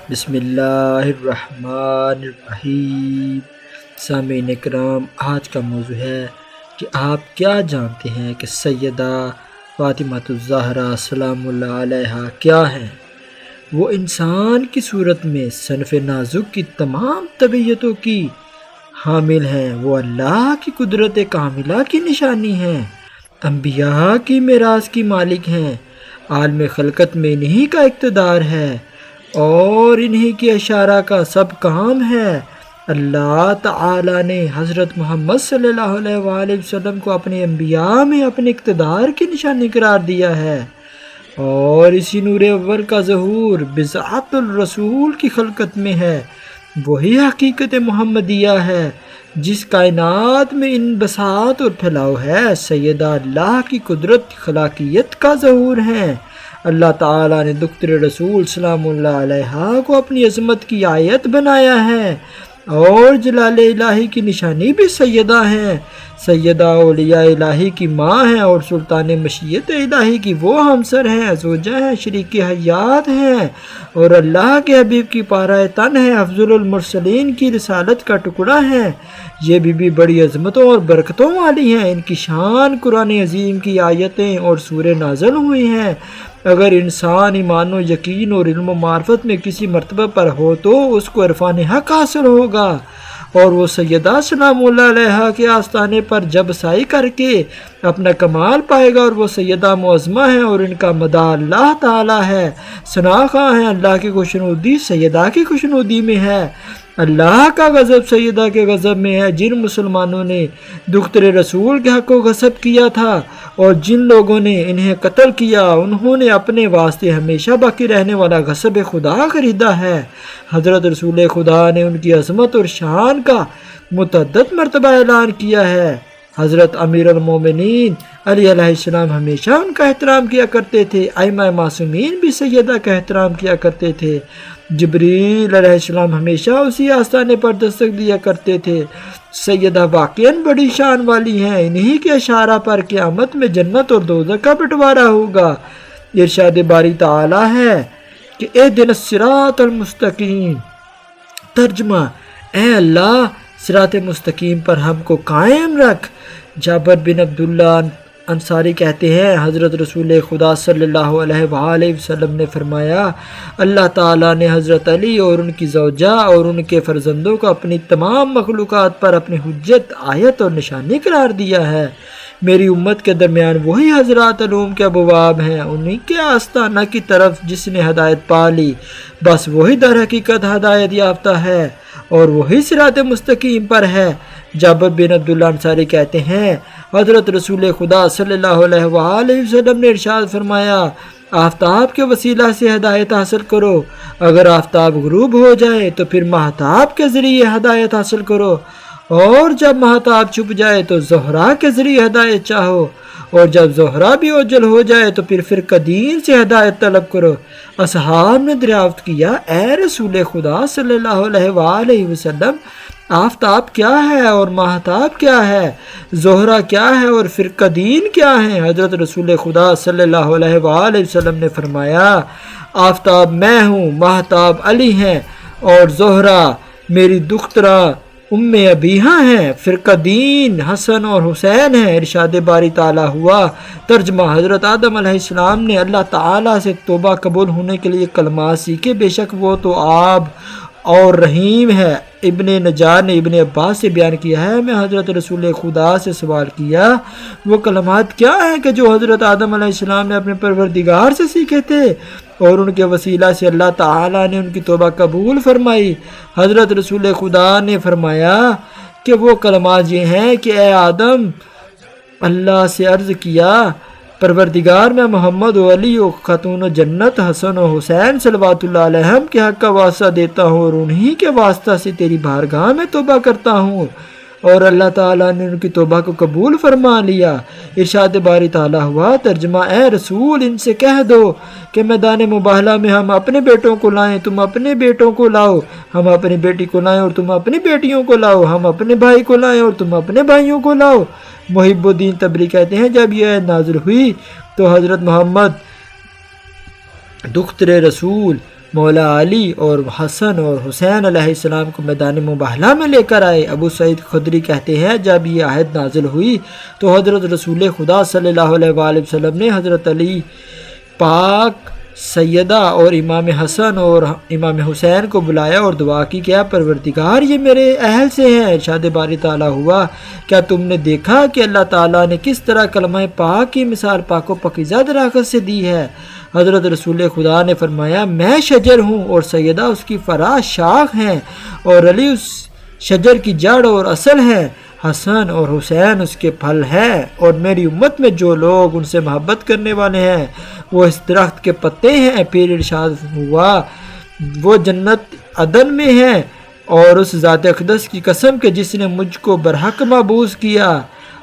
بسم اللہ الرحمن الرحیم۔ سامعین اکرام، آج کا موضوع ہے کہ آپ کیا جانتے ہیں کہ سیدہ فاطمۃ الزہرا سلام اللہ علیہا کیا ہیں؟ وہ انسان کی صورت میں صنف نازک کی تمام طبیعتوں کی حامل ہیں۔ وہ اللہ کی قدرت کاملہ کی نشانی ہیں، انبیاء کی میراث کی مالک ہیں۔ عالم خلقت میں انہی کا اقتدار ہے اور انہی کے اشارہ کا سب کام ہے۔ اللہ تعالی نے حضرت محمد صلی اللہ علیہ وآلہ وسلم کو اپنے انبیاء میں اپنے اقتدار کی نشانی قرار دیا ہے، اور اسی نور اول کا ظہور بذات الرسول کی خلقت میں ہے۔ وہی حقیقت محمدیہ ہے جس کائنات میں انبساط اور پھیلاؤ ہے۔ سیدہ اللہ کی قدرت خلاقیت کا ظہور ہے۔ اللہ تعالیٰ نے دختر رسول سلام اللہ علیہا کو اپنی عظمت کی آیت بنایا ہے، اور جلال الہی کی نشانی بھی سیدہ ہیں۔ سیدہ اولیاء الہی کی ماں ہیں اور سلطان مشیت الہی کی وہ ہمسر ہیں، زوجہ ہیں، شریک حیات ہیں، اور اللہ کے حبیب کی پارہ تن ہیں، افضل المرسلین کی رسالت کا ٹکڑا ہیں۔ یہ بھی بڑی عظمتوں اور برکتوں والی ہیں۔ ان کی شان قرآن عظیم کی آیتیں اور سورے نازل ہوئی ہیں۔ اگر انسان ایمان و یقین اور علم و معرفت میں کسی مرتبہ پر ہو تو اس کو عرفان حق حاصل ہوگا، اور وہ سیدہ سلام اللہ علیہا کے آستانے پر جب سائی کر کے اپنا کمال پائے گا، اور وہ سیدہ معظمہ ہیں اور ان کا مدعا اللہ تعالی ہے، ثناءخواہ ہیں۔ اللہ کی خوشنودی سیدہ کی خوشنودی میں ہے، اللہ کا غضب سیدہ کے غضب میں ہے۔ جن مسلمانوں نے دختر رسول کے حق کو غصب کیا تھا اور جن لوگوں نے انہیں قتل کیا، انہوں نے اپنے واسطے ہمیشہ باقی رہنے والا غصب خدا خریدا ہے۔ حضرت رسول خدا نے ان کی عظمت اور شان کا متعدد مرتبہ اعلان کیا ہے۔ حضرت امیر المومنین علی علیہ السلام ہمیشہ ان کا احترام کیا کرتے تھے۔ ائمہ معصومین بھی سیدہ کا احترام کیا کرتے تھے۔ جبریل علیہ السلام ہمیشہ اسی آستانے پر دستک دیا کرتے تھے۔ سیدہ واقعاً بڑی شان والی ہیں۔ انہی کے اشارہ پر قیامت میں جنت اور دوزخ کا بٹوارہ ہوگا۔ ارشاد باری تعالی ہے کہ اہدنا الصراط المستقیم، ترجمہ: اے اللہ، صراط مستقیم پر ہم کو قائم رکھ۔ جابر بن عبداللہ انصاری کہتے ہیں، حضرت رسول خدا صلی اللہ علیہ وآلہ وسلم نے فرمایا، اللہ تعالیٰ نے حضرت علی اور ان کی زوجہ اور ان کے فرزندوں کو اپنی تمام مخلوقات پر اپنی حجت، آیت اور نشانی قرار دیا ہے۔ میری امت کے درمیان وہی حضرات علوم کے ابواب ہیں، انہی کے آستانہ کی طرف جس نے ہدایت پا لی، بس وہی در حقیقت ہدایت یافتہ ہے اور وہی صراط مستقیم پر ہے۔ جابر بن عبداللہ انصاری کہتے ہیں، حضرت رسول خدا صلی اللہ علیہ وآلہ وسلم نے ارشاد فرمایا، آفتاب کے وسیلہ سے ہدایت حاصل کرو، اگر آفتاب غروب ہو جائے تو پھر ماہتاب کے ذریعے ہدایت حاصل کرو، اور جب ماہتاب چھپ جائے تو زہرا کے ذریعے ہدایت چاہو، اور جب زہرا بھی اوجل ہو جائے تو پھر فرقہ دین سے ہدایت طلب کرو۔ اصحاب نے دریافت کیا، اے رسول خدا صلی اللہ علیہ وآلہ وسلم، آفتاب کیا ہے اور ماہتاب کیا ہے، زہرا کیا ہے اور فرقہ دین کیا ہے؟ حضرت رسول خدا صلی اللہ علیہ وآلہ وسلم نے فرمایا، آفتاب میں ہوں، ماہتاب علی ہیں، اور زہرا میری دخترہ ام ابیہا ہیں، فرقہ دین حسن اور حسین ہیں۔ ارشاد باری تعالیٰ ہوا، ترجمہ: حضرت آدم علیہ السلام نے اللہ تعالیٰ سے توبہ قبول ہونے کے لیے کلمات سیکھے، بے شک وہ تو آب اور رحیم ہے۔ ابن نجار نے ابن عباس سے بیان کیا ہے، میں حضرت رسول خدا سے سوال کیا، وہ کلمات کیا ہیں کہ جو حضرت آدم علیہ السلام نے اپنے پروردگار سے سیکھے تھے اور ان کے وسیلہ سے اللہ تعالیٰ نے ان کی توبہ قبول فرمائی؟ حضرت رسول خدا نے فرمایا کہ وہ کلمات یہ ہیں کہ اے آدم، اللہ سے عرض کیا، پروردگار میں محمد و علی و خاتون و جنت حسن و حسین صلوات اللہ علیہم کے حق کا واسطہ دیتا ہوں، اور انہی کے واسطہ سے تیری بارگاہ میں توبہ کرتا ہوں، اور اللہ تعالیٰ نے ان کی توبہ کو قبول فرما لیا۔ ارشاد باری تعالیٰ ہوا، ترجمہ: اے رسول، ان سے کہہ دو کہ میدان مباہلہ میں ہم اپنے بیٹوں کو لائیں، تم اپنے بیٹوں کو لاؤ، ہم اپنی بیٹی کو لائیں اور تم اپنی بیٹیوں کو لاؤ، ہم اپنے بھائی کو لائیں اور تم اپنے بھائیوں کو لاؤ۔ محب الدین تبری کہتے ہیں، جب یہ آیت نازل ہوئی تو حضرت محمد دختر رسول مولا علی اور حسن اور حسین علیہ السلام کو میدان مباہلہ میں لے کر آئے۔ ابو سعید خدری کہتے ہیں جب یہ آیت نازل ہوئی تو حضرت رسول خدا صلی اللہ علیہ وآلہ وسلم نے حضرت علی پاک، سیدہ اور امام حسن اور امام حسین کو بلایا اور دعا کی کہ اے پروردگار یہ میرے اہل سے ہیں۔ ارشاد باری تعالیٰ ہوا کیا تم نے دیکھا کہ اللہ تعالیٰ نے کس طرح کلمہ پاک کی مثال پاک و پاکیزہ درخت سے دی ہے؟ حضرت رسول خدا نے فرمایا میں شجر ہوں اور سیدہ اس کی فراز شاخ ہیں اور علی اس شجر کی جڑ اور اصل ہے، حسن اور حسین اس کے پھل ہیں، اور میری امت میں جو لوگ ان سے محبت کرنے والے ہیں وہ اس درخت کے پتے ہیں۔ پھر ارشاد ہوا وہ جنت عدن میں ہیں، اور اس ذات اقدس کی قسم کہ جس نے مجھ کو برحق معبوس کیا۔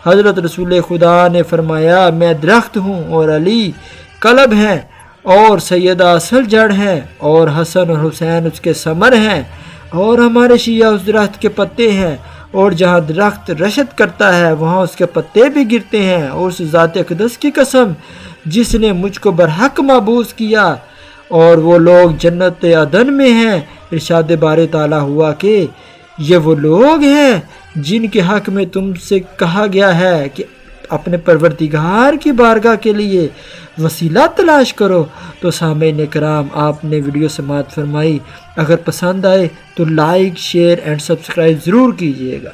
حضرت رسول خدا نے فرمایا میں درخت ہوں اور علی قلب ہیں اور سیدہ اصل جڑ ہیں اور حسن اور حسین اس کے ثمر ہیں، اور ہمارے شیعہ اس درخت کے پتے ہیں، اور جہاں درخت رشد کرتا ہے وہاں اس کے پتے بھی گرتے ہیں، اور اس ذات اقدس کی قسم جس نے مجھ کو برحق معبوس کیا، اور وہ لوگ جنت عدن میں ہیں۔ ارشاد باری تعالیٰ ہوا کہ یہ وہ لوگ ہیں جن کے حق میں تم سے کہا گیا ہے کہ اپنے پروردگار کی بارگاہ کے لیے وسیلہ تلاش کرو۔ تو سامعین کرام آپ نے ویڈیو سماعت فرمائی، اگر پسند آئے تو لائک، شیئر اینڈ سبسکرائب ضرور کیجیے گا۔